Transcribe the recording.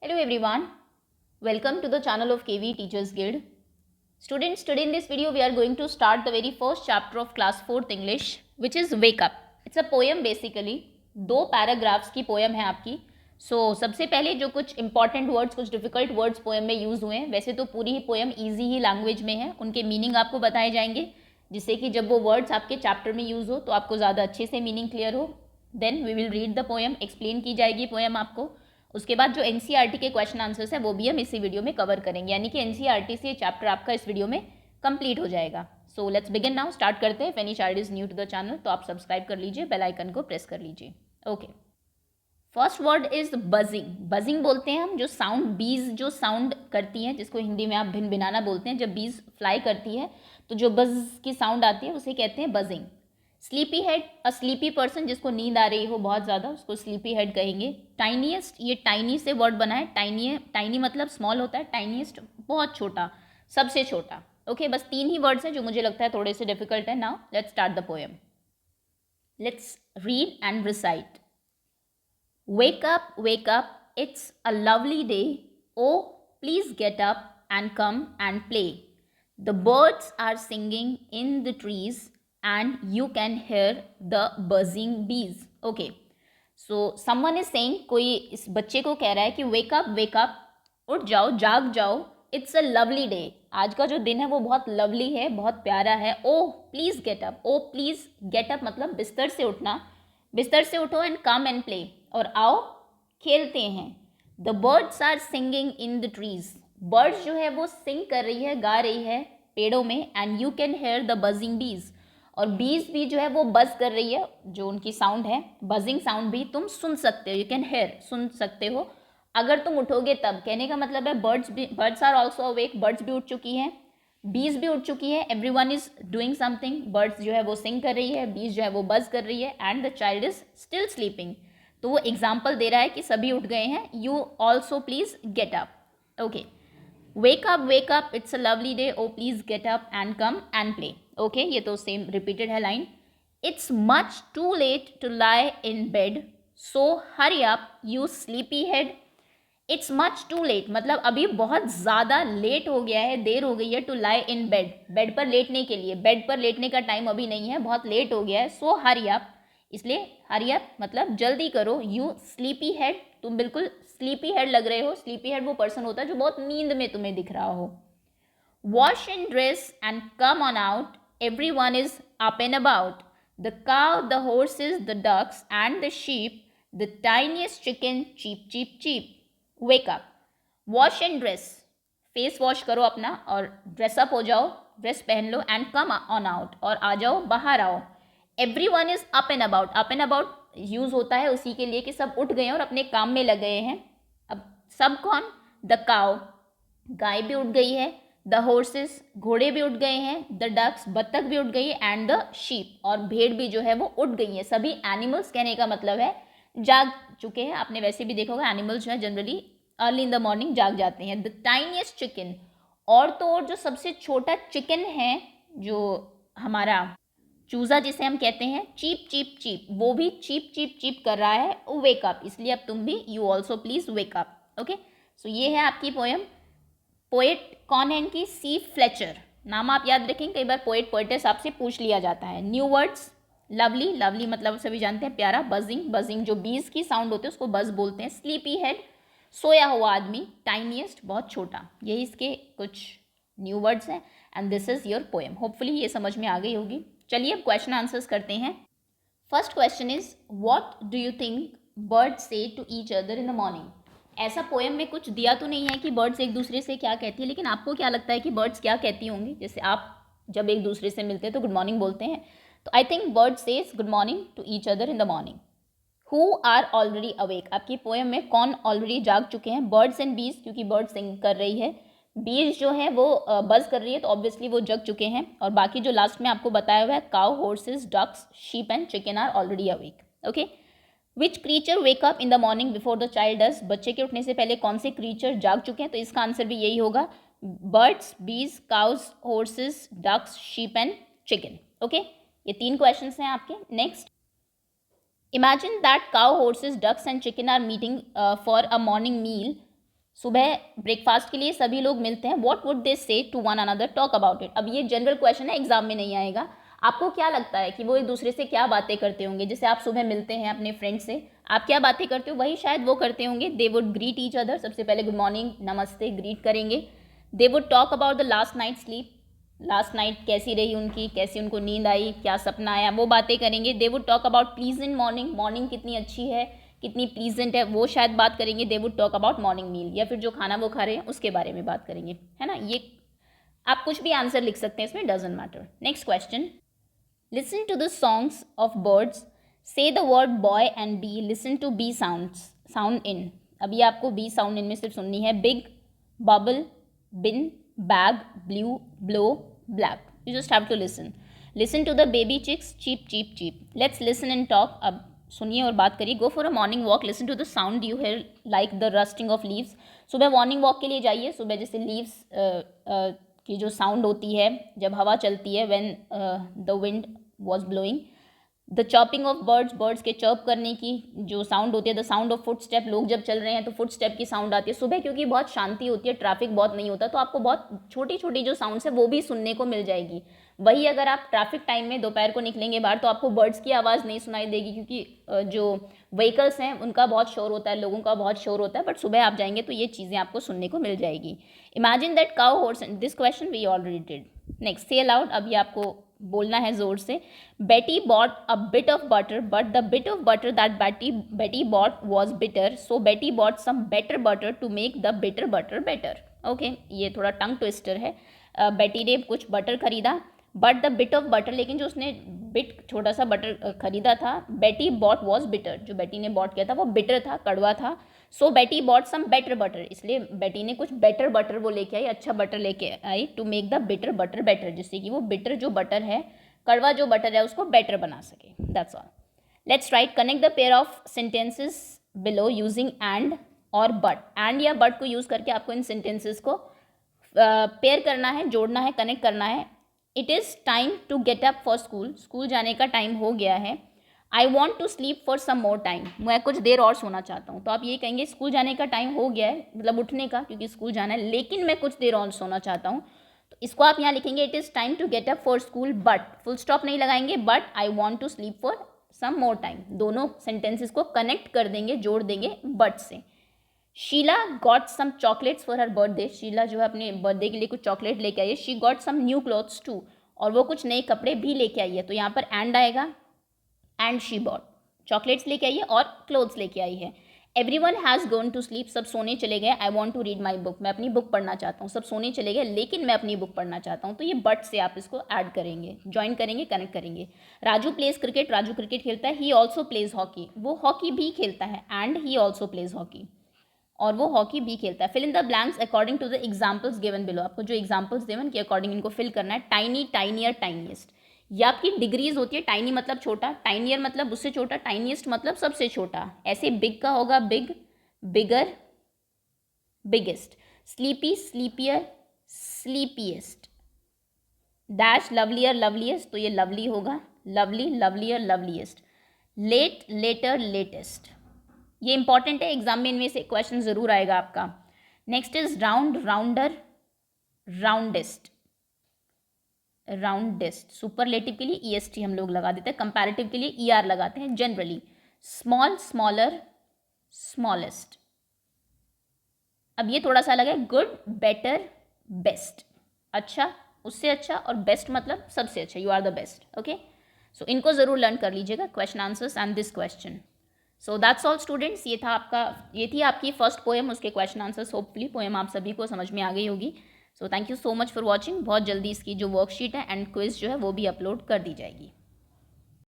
Hello everyone, welcome to the channel of KV Teachers Guild. Students, today in this video we are going to start the very first chapter of class 4th English, which is Wake Up. It's a poem basically, 2 paragraphs की poem है आपकी. सबसे पहले जो कुछ important words, कुछ difficult words poem में use हुए हैं, वैसे तो पूरी ही पोएम ईजी ही लैंग्वेज में है, उनके मीनिंग आपको बताए जाएंगे जिससे कि जब वो वर्ड्स आपके चैप्टर में यूज़ हो तो आपको ज़्यादा अच्छे से मीनिंग क्लियर हो. Then we will read the poem, explain की जाएगी पोएम आपको. उसके बाद जो एनसीईआरटी के क्वेश्चन आंसर्स है वो भी हम इसी वीडियो में कवर करेंगे, यानी कि एनसीईआरटी से ये चैप्टर आपका इस वीडियो में कंप्लीट हो जाएगा. So let's begin now, start करते हैं. If any child is new to the channel तो आप सब्सक्राइब कर लीजिए, बेल आइकन को प्रेस कर लीजिए. Okay, first word is buzzing. Buzzing बोलते हैं हम जो साउंड, बीज जो साउंड करती हैं, जिसको हिंदी में आप भिन भिनाना बोलते हैं. जब बीज फ्लाई करती है तो जो बज की साउंड आती है उसे कहते हैं बजिंग. स्लीपी हेड, अ स्लीपी पर्सन जिसको नींद आ रही हो बहुत ज़्यादा, उसको स्लीपी हेड कहेंगे. टाइनीएस्ट, ये टाइनी से वर्ड बना है. टाइनी मतलब स्मॉल होता है, टाइनीएस्ट बहुत छोटा, सबसे छोटा. ओके, बस 3 ही वर्ड्स हैं जो मुझे लगता है थोड़े से डिफिकल्ट है. Now let's start the poem. Let's read and recite. Wake up, it's a lovely day. Oh, please get up and come and play. The birds are singing in the trees and you can hear the buzzing bees. Okay, so someone is saying, कोई इस बच्चे को कह रहा है कि wake up, उठ जाओ, जाग जाओ. It's a lovely day. आज का जो दिन है वो बहुत लवली है, बहुत प्यारा है. Oh, please get up. Oh, please get up मतलब बिस्तर से उठना. बिस्तर से उठो एंड कम एंड प्ले, और आओ खेलते हैं. The birds are singing in the trees. Birds जो है वो सिंग कर रही है, गा रही है पेड़ों में. And you can here the buzzing बीज, और बीज भी जो है वो बज कर रही है, जो उनकी साउंड है. बजिंग साउंड भी तुम सुन सकते हो, यू कैन हेयर, सुन सकते हो अगर तुम उठोगे तब. कहने का मतलब है birds are also awake, birds भी उठ चुकी हैं, बीज भी उठ चुकी है. Everyone is doing something. Birds जो है वो सिंग कर रही है, बीज जो है वो बज कर रही है. And the child is still sleeping. तो वो एग्जाम्पल दे रहा है कि सभी उठ गए हैं. You also please get up. Okay, wake up, it's a lovely day. Oh please get up and come and play. Okay, ये तो सेम रिपीटेड है line. It's much too late to lie in bed, so hurry up you sleepy head. It's much too late मतलब अभी बहुत ज़्यादा late हो गया है, देर हो गई है. To lie in bed, bed पर लेटने के लिए. बेड पर लेटने का टाइम अभी नहीं है, बहुत लेट हो गया है. सो हरी अप, इसलिए हरी अप मतलब जल्दी करो. यू स्लीपी हेड, तुम बिल्कुल स्लीपी हेड लग रहे हो. स्लीपी हेड वो पर्सन होता है जो बहुत नींद में तुम्हें दिख रहा हो. Wash and dress and come on out, every one is up and about. The cow, the horses, the ducks and the sheep, द tiniest chicken, cheep cheep cheep. Wake up, wash and dress, face wash करो अपना और dress up हो जाओ, dress पहन लो. And come on out, और आ जाओ, बाहर आओ. Every one is up and about. Up and about use होता है उसी के लिए कि सब उठ गए हैं और अपने काम में लग गए हैं. अब सब कौन? द काव, गाय भी उठ गई है. द horses, घोड़े भी उठ गए हैं. द डक्स, बत्तख भी उठ गई है. एंड द sheep, और भेड़ भी जो है वो उठ गई है. सभी एनिमल्स, कहने का मतलब है जाग चुके हैं. आपने वैसे भी देखा होगा एनिमल्स जो है generally early in the morning जाग जाते हैं. द टाइनीएस्ट चिकन, और तो और जो सबसे छोटा चिकन है, जो हमारा चूज़ा जिसे हम कहते हैं, चीप चीप चीप, वो भी चीप चीप चीप कर रहा है. वेक अप, इसलिए अब तुम भी you also please wake up. Okay, so ये है आपकी पोएम. पोएट कौन है इनकी? C Fletcher. नाम आप याद रखें, कई बार पोएट पोएटेस आपसे पूछ लिया जाता है. न्यू वर्ड्स, लवली, लवली मतलब सभी जानते हैं प्यारा. बजिंग, बजिंग जो बीज की साउंड होती है उसको बज बोलते हैं. स्लीपी हेड, सोया हुआ आदमी. टाइनीएस्ट, बहुत छोटा. यही इसके कुछ न्यू वर्ड्स हैं. And this is your poem. Hopefully ये समझ में आ गई होगी. चलिए अब क्वेश्चन आंसर्स करते हैं. First question is, what do you think birds say to each other in the morning. ऐसा पोएम में कुछ दिया तो नहीं है कि बर्ड्स एक दूसरे से क्या कहती है, लेकिन आपको क्या लगता है कि बर्ड्स क्या कहती होंगी? जैसे आप जब एक दूसरे से मिलते हैं तो गुड मॉर्निंग बोलते हैं. तो I think bird says good morning to each other in the morning. Who are already awake, आपकी पोएम में कौन ऑलरेडी जाग चुके हैं? बर्ड्स एंड बीज, क्योंकि बर्ड सिंग कर रही है. बीज जो है वो बज कर रही है, तो ऑब्वियसली वो जग चुके हैं. और बाकी जो लास्ट में आपको बताया हुआ है, cow, horses, ducks, sheep and chicken are already awake. Okay, which creature wake up in the morning before the child does. बच्चे के उठने से पहले कौन से क्रीचर जाग चुके हैं? तो इसका आंसर भी यही होगा, birds, bees, cows, horses, ducks, sheep and chicken. Okay, ये 3 क्वेश्चन हैं आपके. Next, imagine that cow, horses, ducks and chicken are meeting for a morning meal. सुबह ब्रेकफास्ट के लिए सभी लोग मिलते हैं, what would they say to one another, talk about it. अब ये जनरल क्वेश्चन है, एग्जाम में नहीं आएगा। आपको क्या लगता है कि वो एक दूसरे से क्या बातें करते होंगे? जैसे आप सुबह मिलते हैं अपने फ्रेंड से, आप क्या बातें करते हो वही शायद वो करते होंगे। They would greet each other, सबसे पहले गुड मॉर्निंग नमस्ते ग्रीट करेंगे। They would talk about the last night sleep, last night कैसी रही उनकी, कैसी उनको नींद आई, क्या सपना आया, वो बातें करेंगे। They would talk about pleasant morning, morning कितनी अच्छी है, कितनी प्लीजेंट है, वो शायद बात करेंगे। They would talk about morning meal, या फिर जो खाना वो खा रहे हैं उसके बारे में बात करेंगे, है ना। ये आप कुछ भी आंसर लिख सकते हैं इसमें, doesn't matter. Next question, listen to the songs of birds, say the word boy and B, listen to B sound in. अभी आपको बी साउंड इन में सिर्फ सुननी है। Big, bubble, bin, bag, blue, blow, black. You just have to listen. Listen to the baby chicks, cheep cheep cheep. Let's listen and talk. अब सुनिए और बात करिए। Go for a morning walk, listen to the sound you hear like the rustling of leaves. सुबह morning walk के लिए जाइए। सुबह जैसे लीव्स की जो साउंड होती है जब हवा चलती है, when the wind was blowing. The chopping of birds, birds के चर्प करने की जो साउंड होती है। The sound of foot step, लोग जब चल रहे हैं तो फुट स्टेप की साउंड आती है। सुबह क्योंकि बहुत शांति होती है, ट्रैफिक बहुत नहीं होता, तो आपको बहुत छोटी छोटी जो साउंड्स है वो भी सुनने को मिल जाएगी। वही अगर आप ट्रैफिक टाइम में दोपहर को निकलेंगे बाहर तो आपको बर्ड्स की आवाज़ नहीं सुनाई देगी, क्योंकि जो व्हीकल्स हैं उनका बहुत शोर होता है, लोगों का बहुत शोर होता है। बट सुबह आप जाएंगे तो ये चीज़ें आपको सुनने को मिल जाएगी। Imagine that cow horse, this question we already did. Next, say aloud, अब ये आपको बोलना है जोर से। Betty bought a bit of butter, but the bit of butter that Betty bought was bitter, so Betty bought some better butter to make the bitter butter better. Okay, ये थोड़ा tongue twister है। बेटी ने कुछ butter खरीदा, but the bit of butter, लेकिन जो उसने बिट छोटा सा बटर खरीदा था, बेटी बॉट वॉज बिटर, जो बेटी ने बॉट किया था वो बिटर था, कड़वा था। सो Betty bought some better butter, इसलिए बेटी ने कुछ बेटर बटर वो लेके आई, अच्छा बटर लेके आई, to make the bitter butter better, जिससे कि वो बिटर जो बटर है, कड़वा जो बटर है, उसको बेटर बना सके। That's all. Let's write, connect the pair of sentences below using and और बट। एंड या बट को यूज़ करके आपको इन सेंटेंसेस को पेयर करना है, जोड़ना है, कनेक्ट करना है। It is time to get up for school, school जाने का टाइम हो गया है। I want to sleep for some more time, मैं कुछ देर और सोना चाहता हूँ। तो आप ये कहेंगे स्कूल जाने का टाइम हो गया है, मतलब उठने का, क्योंकि स्कूल जाना है, लेकिन मैं कुछ देर और सोना चाहता हूँ। तो इसको आप यहाँ लिखेंगे, it is time to get up for school, but full stop नहीं लगाएंगे, but I want to sleep for some more time. दोनों सेंटेंसेस को कनेक्ट कर देंगे, जोड़ देंगे बट से। Sheela got some chocolates for her birthday, Sheela जो है अपने बर्थडे के लिए कुछ चॉकलेट लेके आई है। She got some new clothes too, और वो कुछ नए कपड़े भी लेके आई है। तो यहाँ पर एंड आएगा, एंड शी बॉट, चॉकलेट्स लेके आई है और क्लोथ्स लेके आई है। Everyone has gone to sleep, सब सोने चले गए। I want to read my book, मैं अपनी बुक पढ़ना चाहता हूँ। सब सोने चले गए लेकिन मैं अपनी बुक पढ़ना चाहता हूँ। तो ये बट से आप इसको ऐड करेंगे, ज्वाइन करेंगे, कनेक्ट करेंगे। Raju plays cricket, Raju cricket खेलता है। ही ऑल्सो प्लेज हॉकी, वो हॉकी भी खेलता है। And he also plays hockey, और वो हॉकी भी खेलता है। Fill in the blanks according to the examples given below, आपको जो एग्जाम्पल्स गिवन के अकॉर्डिंग इनको फिल करना है। टाइनी, टाइनियर, टाइनीएस्ट, ये आपकी डिग्रीज होती है। टाइनी मतलब छोटा, टाइनियर मतलब उससे छोटा, टाइनीएस्ट मतलब सबसे छोटा। ऐसे बिग का होगा big, bigger, biggest. Sleepy, sleepier, sleepiest. Dash, lovelier, loveliest, तो ये लवली होगा। Lovely, lovelier, loveliest. Late, later, latest, ये इंपॉर्टेंट है, एग्जाम में इनमें से क्वेश्चन जरूर आएगा आपका। Next is round, rounder, roundest, roundest. Superlative के लिए EST हम लोग लगा देते हैं, कंपैरेटिव के लिए ER लगाते हैं जनरली। Small, smaller, smallest. अब ये थोड़ा सा अलग है, गुड, बेटर, बेस्ट, अच्छा, उससे अच्छा, और बेस्ट मतलब सबसे अच्छा, you are the best. Okay, so इनको जरूर लर्न कर लीजिएगा, question answers and this question. So that's all students, ये थी आपकी फर्स्ट पोएम, उसके क्वेश्चन आंसर्स। होपफुली पोएम आप सभी को समझ में आ गई होगी। So thank you so much for watching. बहुत जल्दी इसकी जो वर्कशीट है एंड क्विज जो है वो भी अपलोड कर दी जाएगी।